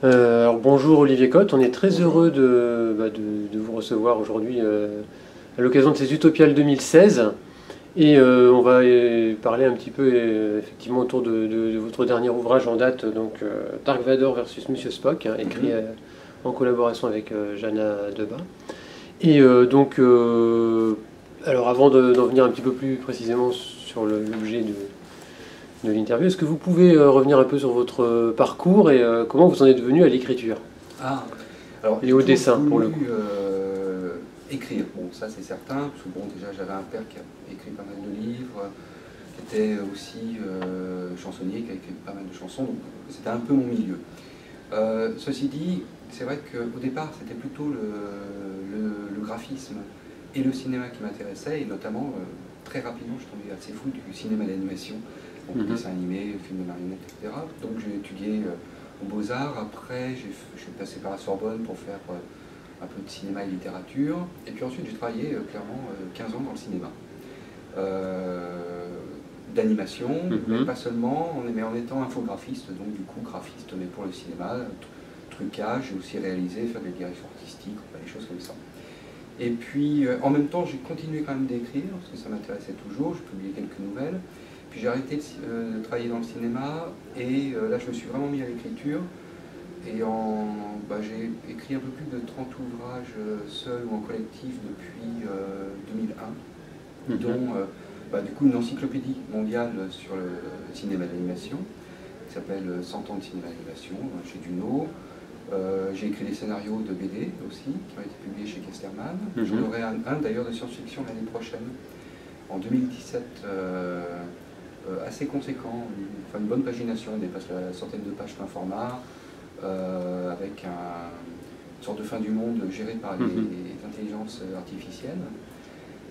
Alors bonjour Olivier Cotte, on est très heureux de vous recevoir aujourd'hui à l'occasion de ces Utopiales 2016 et on va parler un petit peu effectivement autour de votre dernier ouvrage en date, donc Dark Vador versus Monsieur Spock, hein, écrit en collaboration avec Jana Debat. Et alors avant d'en venir un petit peu plus précisément sur l'objet de l'interview. Est-ce que vous pouvez revenir un peu sur votre parcours et comment vous en êtes venu à l'écriture Ah, alors et au dessin pour le coup? Écrire, bon ça c'est certain, parce que bon déjà j'avais un père qui a écrit pas mal de livres, qui était aussi chansonnier, qui a écrit pas mal de chansons, donc c'était un peu mon milieu. Ceci dit, c'est vrai qu'au départ c'était plutôt le graphisme et le cinéma qui m'intéressaient, et notamment très rapidement je tombais assez fou du cinéma d'animation. Donc dessin animé, film de marionnettes, etc. Donc j'ai étudié aux Beaux-Arts. Après, je suis passé par la Sorbonne pour faire un peu de cinéma et littérature. Et puis ensuite, j'ai travaillé clairement 15 ans dans le cinéma. D'animation, mais pas seulement, mais en étant infographiste, donc du coup graphiste, mais pour le cinéma, trucage, j'ai aussi réalisé, faire des directions artistiques, des choses comme ça. Et puis, en même temps, j'ai continué quand même d'écrire, parce que ça m'intéressait toujours, j'ai publié quelques nouvelles. Puis j'ai arrêté de travailler dans le cinéma et là je me suis vraiment mis à l'écriture et j'ai écrit un peu plus de 30 ouvrages seul ou en collectif depuis 2001, dont du coup une encyclopédie mondiale sur le cinéma d'animation qui s'appelle 100 ans de cinéma d'animation chez Duno. J'ai écrit des scénarios de BD aussi qui ont été publiés chez Casterman. J'en aurai un d'ailleurs de science-fiction l'année prochaine, en 2017. Assez conséquent, une bonne pagination, il dépasse la centaine de pages plein format, avec une sorte de fin du monde gérée par les intelligences artificielles.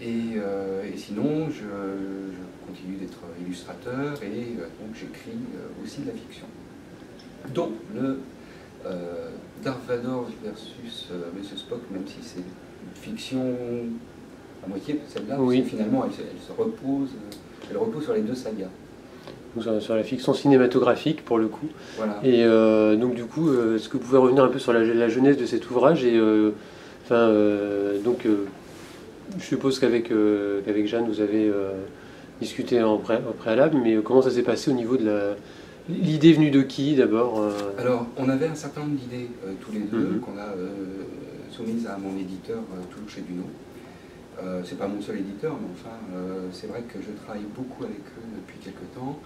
Et sinon, je continue d'être illustrateur et donc j'écris aussi de la fiction. Dont le Dark Vador versus Monsieur Spock, même si c'est une fiction à moitié, celle-là, finalement elle repose sur les deux sagas. Donc, sur la fiction cinématographique pour le coup. Voilà. Et donc du coup, est-ce que vous pouvez revenir un peu sur la genèse de cet ouvrage et je suppose qu'avec Jeanne vous avez discuté au préalable, mais comment ça s'est passé au niveau de l'idée venue de qui d'abord Alors, on avait un certain nombre d'idées tous les deux qu'on a soumises à mon éditeur toujours chez Duno. C'est pas mon seul éditeur, mais enfin, c'est vrai que je travaille beaucoup avec eux depuis quelques temps.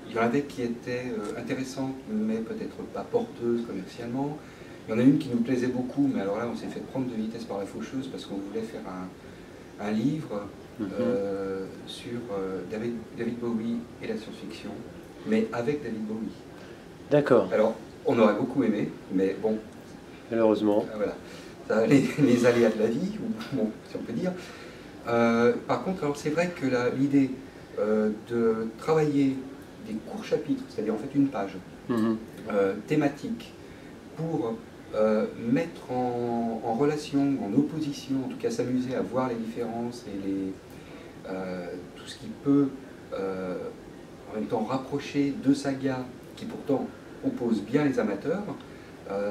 Il y en avait qui étaient intéressantes, mais peut-être pas porteuses commercialement. Il y en a une qui nous plaisait beaucoup, mais alors là, on s'est fait prendre de vitesse par la faucheuse parce qu'on voulait faire un livre sur David Bowie et la science-fiction, mais avec David Bowie. D'accord. Alors, on aurait beaucoup aimé, mais bon. Malheureusement. Voilà. Les aléas de la vie, bon, si on peut dire. Par contre, c'est vrai que l'idée de travailler des courts chapitres, c'est-à-dire en fait une page thématique, pour mettre en relation, en opposition, en tout cas s'amuser à voir les différences et tout ce qui peut en même temps rapprocher deux sagas qui pourtant opposent bien les amateurs,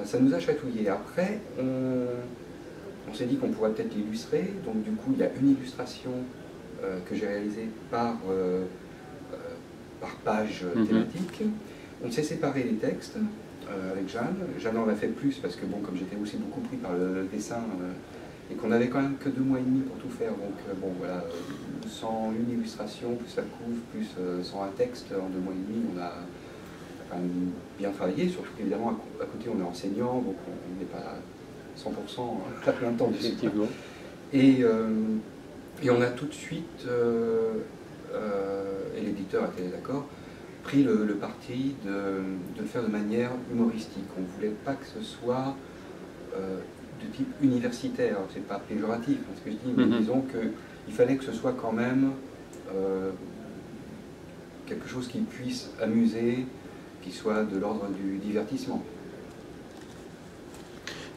ça nous a chatouillé. Après, on s'est dit qu'on pourrait peut-être l'illustrer, donc du coup il y a une illustration que j'ai réalisée par page thématique. On s'est séparé les textes avec Jeanne. Jeanne en a fait plus parce que bon, comme j'étais aussi beaucoup pris par le dessin et qu'on avait quand même que 2 mois et demi pour tout faire, donc bon voilà, sans une illustration, plus la couve, plus sans un texte, en 2 mois et demi, on a quand même bien travaillé, surtout qu'évidemment à côté on est enseignant, donc on n'est pas 100% à plein temps dessus. Effectivement. Et on a tout de suite, et l'éditeur était d'accord, pris le parti de le faire de manière humoristique. On ne voulait pas que ce soit de type universitaire, c'est pas péjoratif ce que je dis, mais disons qu'il fallait que ce soit quand même quelque chose qui puisse amuser, qui soit de l'ordre du divertissement.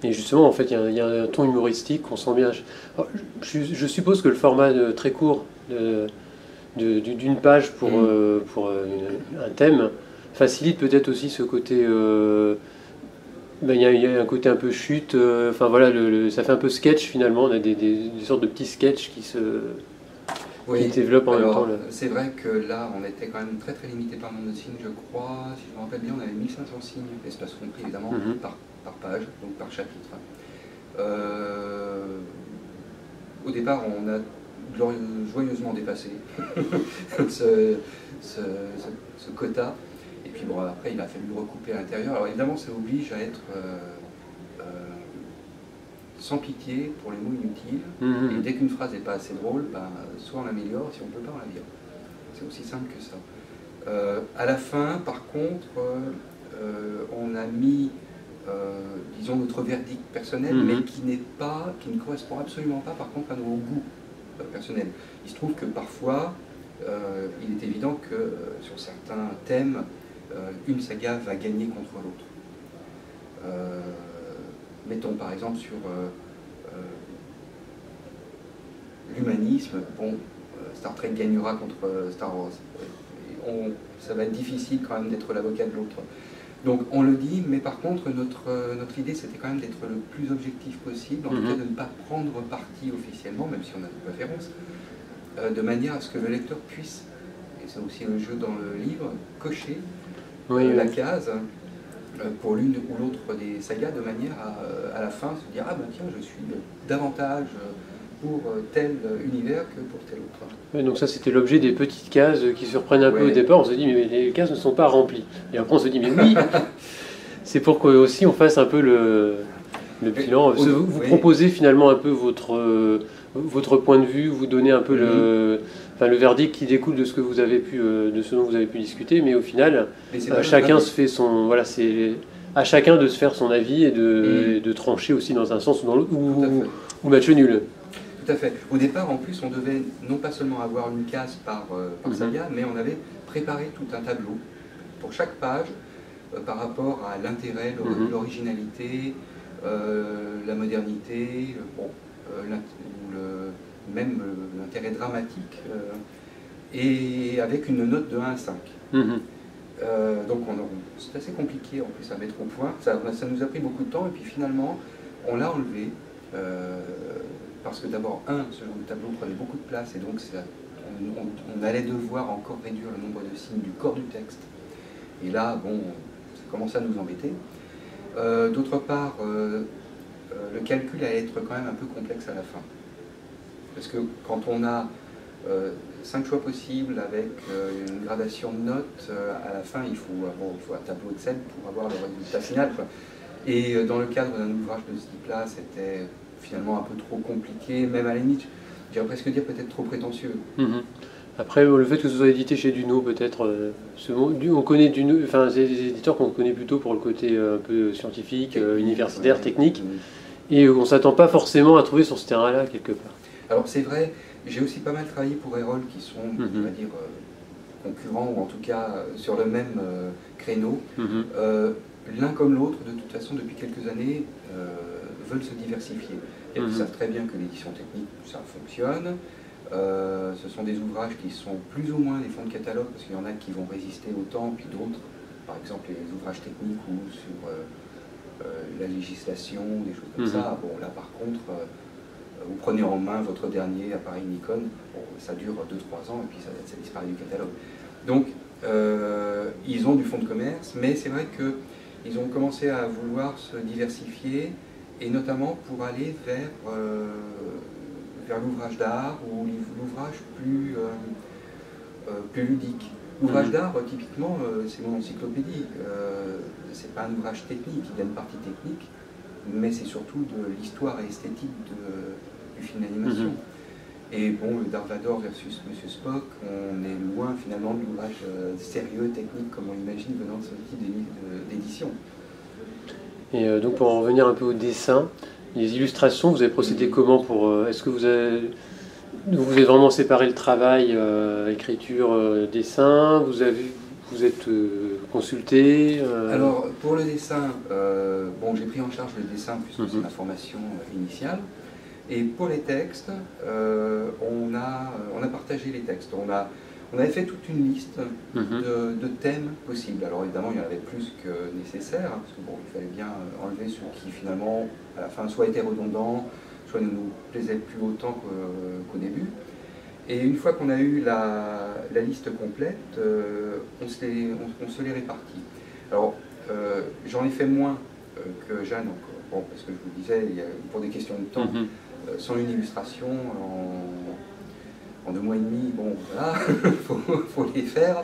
Et justement, en fait, il y a un ton humoristique qu'on sent bien. Je suppose que le format très court d'une page pour un thème facilite peut-être aussi ce côté... il y a un côté un peu chute, enfin voilà, ça fait un peu sketch finalement, on a des sortes de petits sketchs qui se développent en même temps. C'est vrai que là, on était quand même très très limité par nombre de signes, je crois, si je me rappelle bien, on avait 1500 signes, espace compris évidemment, par page, donc par chapitre. Au départ, on a joyeusement dépassé ce quota. Et puis bon, après, il a fallu le recouper à l'intérieur. Alors évidemment, ça oblige à être sans pitié pour les mots inutiles. Et dès qu'une phrase n'est pas assez drôle, soit on l'améliore, si on ne peut pas, on la vire. C'est aussi simple que ça. À la fin, par contre, on a mis, disons, notre verdict personnel, mais qui ne correspond absolument pas, par contre, à nos goûts personnels. Il se trouve que parfois, il est évident que sur certains thèmes, une saga va gagner contre l'autre. Mettons par exemple sur l'humanisme, bon, Star Trek gagnera contre Star Wars. Ça va être difficile quand même d'être l'avocat de l'autre. Donc on le dit, mais par contre notre idée c'était quand même d'être le plus objectif possible, en tout cas de ne pas prendre parti officiellement, même si on a des préférences, de manière à ce que le lecteur puisse, et c'est aussi le jeu dans le livre, cocher la case pour l'une ou l'autre des sagas, de manière à la fin se dire « Ah ben tiens, je suis davantage pour tel univers que pour tel autre. » Ouais, donc ça c'était l'objet des petites cases qui surprennent un peu au départ, on se dit mais les cases ne sont pas remplies. Et après on se dit mais oui, c'est pour qu'aussi on fasse un peu le bilan. Vous proposez finalement un peu votre point de vue, vous donnez un peu le verdict qui découle de ce que vous avez pu, de ce dont vous avez pu discuter, mais au final, chacun se fait son, voilà, c'est à chacun de se faire son avis et de trancher aussi dans un sens ou dans l'autre, ou match nul. Tout à fait. Au départ, en plus, on devait non pas seulement avoir une case par saga, mais on avait préparé tout un tableau pour chaque page par rapport à l'intérêt, l'originalité, la modernité, même l'intérêt dramatique, et avec une note de 1 à 5. Donc c'est assez compliqué en plus à mettre au point, ça nous a pris beaucoup de temps, et puis finalement on l'a enlevé, parce que d'abord, ce genre de tableau prenait beaucoup de place, et donc on allait devoir encore réduire le nombre de signes du corps du texte, et là, bon, ça commençait à nous embêter. D'autre part, le calcul allait être quand même un peu complexe à la fin. Parce que quand on a 5 choix possibles avec une gradation de notes, à la fin il faut un tableau Excel pour avoir le résultat final, quoi. Et dans le cadre d'un ouvrage de ce type-là, c'était finalement un peu trop compliqué, même à la limite, j'irais presque dire peut-être trop prétentieux. Après, le fait que ce soit édité chez Duno, peut-être, on connaît Duno, enfin c'est des éditeurs qu'on connaît plutôt pour le côté un peu scientifique, universitaire, technique, et on ne s'attend pas forcément à trouver sur ce terrain-là quelque part. Alors c'est vrai, j'ai aussi pas mal travaillé pour Erol, qui sont, on va dire, concurrents, ou en tout cas sur le même créneau. L'un comme l'autre, de toute façon, depuis quelques années, veulent se diversifier. Ils savent très bien que l'édition technique, ça fonctionne. Ce sont des ouvrages qui sont plus ou moins des fonds de catalogue, parce qu'il y en a qui vont résister au temps, puis d'autres, par exemple les ouvrages techniques ou sur la législation, des choses comme ça. Bon, là par contre, vous prenez en main votre dernier appareil Nikon, bon, ça dure 2-3 ans et puis ça disparaît du catalogue. Donc, ils ont du fonds de commerce, mais c'est vrai qu'ils ont commencé à vouloir se diversifier, et notamment pour aller vers l'ouvrage d'art ou l'ouvrage plus ludique. L'ouvrage d'art, typiquement, c'est mon encyclopédie. C'est pas un ouvrage technique, il y a une partie technique, mais c'est surtout de l'histoire et esthétique du film d'animation. Et bon, le Dark Vador versus Monsieur Spock, on est loin finalement de l'ouvrage sérieux, technique, comme on imagine venant de ce type d'édition. Et donc pour en revenir un peu au dessin, les illustrations, vous avez procédé comment pour... Est-ce que vous avez vraiment séparé le travail, écriture, dessin, vous êtes consulté Alors pour le dessin, bon, j'ai pris en charge le dessin puisque c'est ma formation initiale. Et pour les textes, on a partagé les textes. On avait fait toute une liste de thèmes possibles. Alors évidemment, il y en avait plus que nécessaire, parce que bon, il fallait bien enlever ceux qui finalement, à la fin, soit étaient redondants, soit ne nous plaisaient plus autant qu'au début. Et une fois qu'on a eu la liste complète, on se les répartit. Alors, j'en ai fait moins que Jeanne, donc, bon, parce que je vous disais, pour des questions de temps, sans une illustration, en 2 mois et demi, bon, voilà, faut les faire.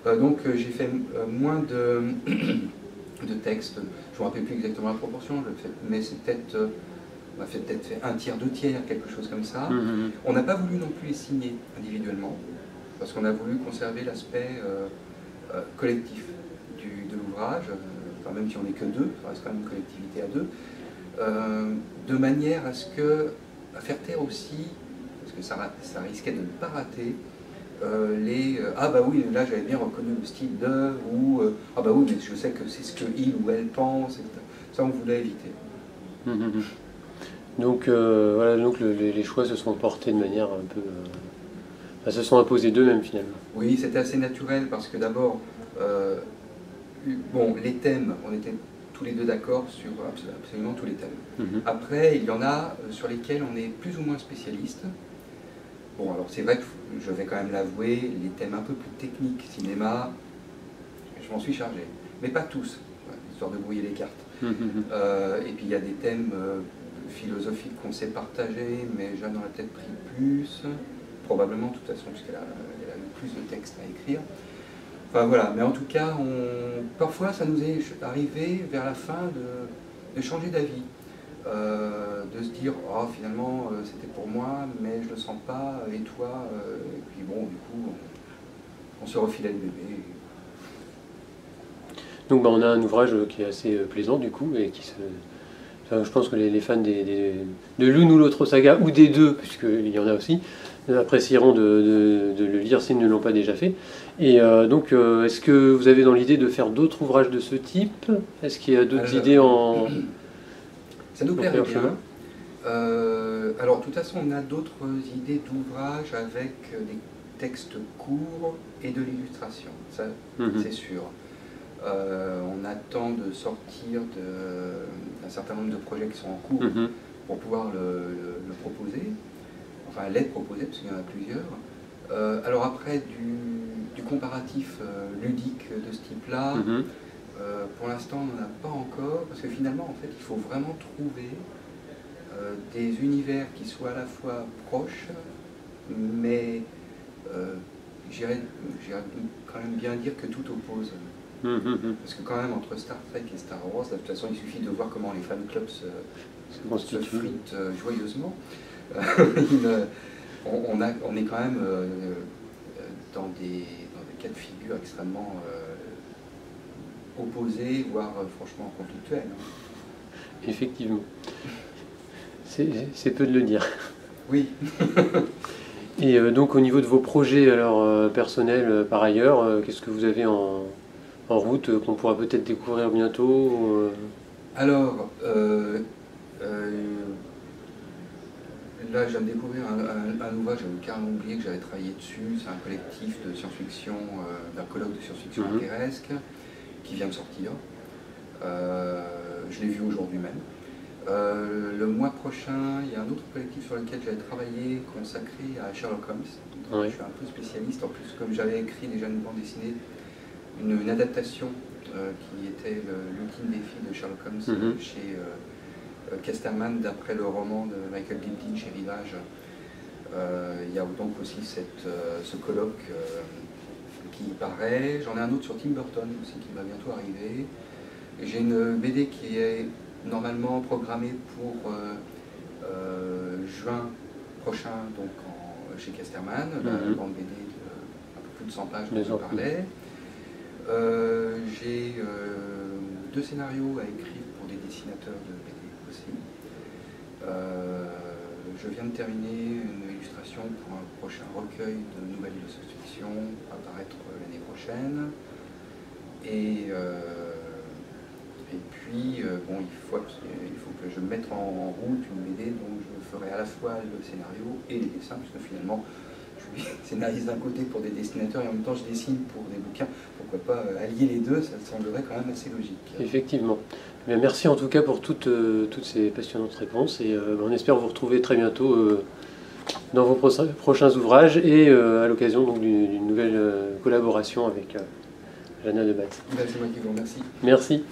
Donc, j'ai fait moins de textes. Je ne me rappelle plus exactement la proportion, mais c'est peut-être... on a peut-être fait 1 tiers, 2 tiers, quelque chose comme ça. On n'a pas voulu non plus les signer individuellement, parce qu'on a voulu conserver l'aspect collectif de l'ouvrage, enfin, même si on n'est que 2, ça reste quand même une collectivité à 2, de manière à faire taire aussi, parce que ça risquait de ne pas rater, ah bah oui, là j'avais bien reconnu le style de, ou ah bah oui, mais je sais que c'est ce que il ou elle pense, etc. Ça on voulait éviter. Donc voilà, donc les choix se sont portés de manière un peu... se sont imposés d'eux-mêmes finalement. Oui, c'était assez naturel parce que d'abord, bon, les thèmes, on était tous les deux d'accord sur absolument tous les thèmes. Après, il y en a sur lesquels on est plus ou moins spécialiste. Bon, alors c'est vrai que je vais quand même l'avouer, les thèmes un peu plus techniques, cinéma, je m'en suis chargé. Mais pas tous, histoire de brouiller les cartes. Et puis il y a des thèmes philosophiques qu'on sait partager, mais Jeanne en a peut-être pris plus, probablement de toute façon, puisqu'elle a eu plus de textes à écrire. Enfin voilà, mais en tout cas, parfois ça nous est arrivé vers la fin de changer d'avis, de se dire « oh finalement c'était pour moi, mais je le sens pas, et toi ?» Et puis bon, du coup, on se refilait le bébé. Donc on a un ouvrage qui est assez plaisant du coup, et qui se... Enfin, je pense que les fans de l'une ou l'autre saga, ou des deux, puisqu'il y en a aussi, apprécieront de le lire s'ils ne l'ont pas déjà fait. Et donc, est-ce que vous avez dans l'idée de faire d'autres ouvrages de ce type? Est-ce qu'il y a d'autres idées en... Ça nous plairait bien. Alors, de toute façon, on a d'autres idées d'ouvrages avec des textes courts et de l'illustration, ça c'est sûr. On attend de sortir d'un certain nombre de projets qui sont en cours pour pouvoir le proposer, enfin les proposer, parce qu'il y en a plusieurs. Alors après, du comparatif ludique de ce type-là, pour l'instant on n'en a pas encore, parce que finalement en fait il faut vraiment trouver des univers qui soient à la fois proches, mais j'irais quand même bien dire que tout oppose. Parce que quand même entre Star Trek et Star Wars, de toute façon il suffit de voir comment les fan clubs se fritent joyeusement. On est quand même dans des cas de figure extrêmement opposés, voire franchement conflictuels. Effectivement. C'est peu de le dire. Oui. Et donc au niveau de vos projets alors, personnels par ailleurs, qu'est-ce que vous avez en route qu'on pourra peut-être découvrir bientôt? Alors, là, je viens de découvrir un ouvrage, j'avais carrément oublié que j'avais travaillé dessus. C'est un collectif de science-fiction, d'un colloque de science-fiction interesque, qui vient de sortir. Je l'ai vu aujourd'hui même. Le mois prochain, il y a un autre collectif sur lequel j'avais travaillé, consacré à Sherlock Holmes. Je suis un peu spécialiste, en plus, comme j'avais écrit déjà une bande dessinée, une adaptation qui était l'ultime défi de Sherlock Holmes chez Casterman, d'après le roman de Michael Gilpin chez Rivage. Il y a donc aussi ce colloque qui paraît. J'en ai un autre sur Tim Burton aussi qui va bientôt arriver. J'ai une BD qui est normalement programmée pour juin prochain, donc chez Casterman, la bande BD de un peu plus de 100 pages dont je parlais. J'ai 2 scénarios à écrire pour des dessinateurs de BD aussi. Je viens de terminer une illustration pour un prochain recueil de nouvelles de science-fiction à apparaître l'année prochaine. Et puis, bon, il faut que je mette en route une BD dont je ferai à la fois le scénario et les dessins, puisque finalement, je suis suis scénariste d'un côté pour des dessinateurs et en même temps je dessine pour des bouquins. Pourquoi pas allier les deux, ça semblerait quand même assez logique. Effectivement. Bien, merci en tout cas pour toutes ces passionnantes réponses et on espère vous retrouver très bientôt dans vos prochains ouvrages et à l'occasion d'une nouvelle collaboration avec Jana Debatz. C'est moi qui vous remercie. Merci.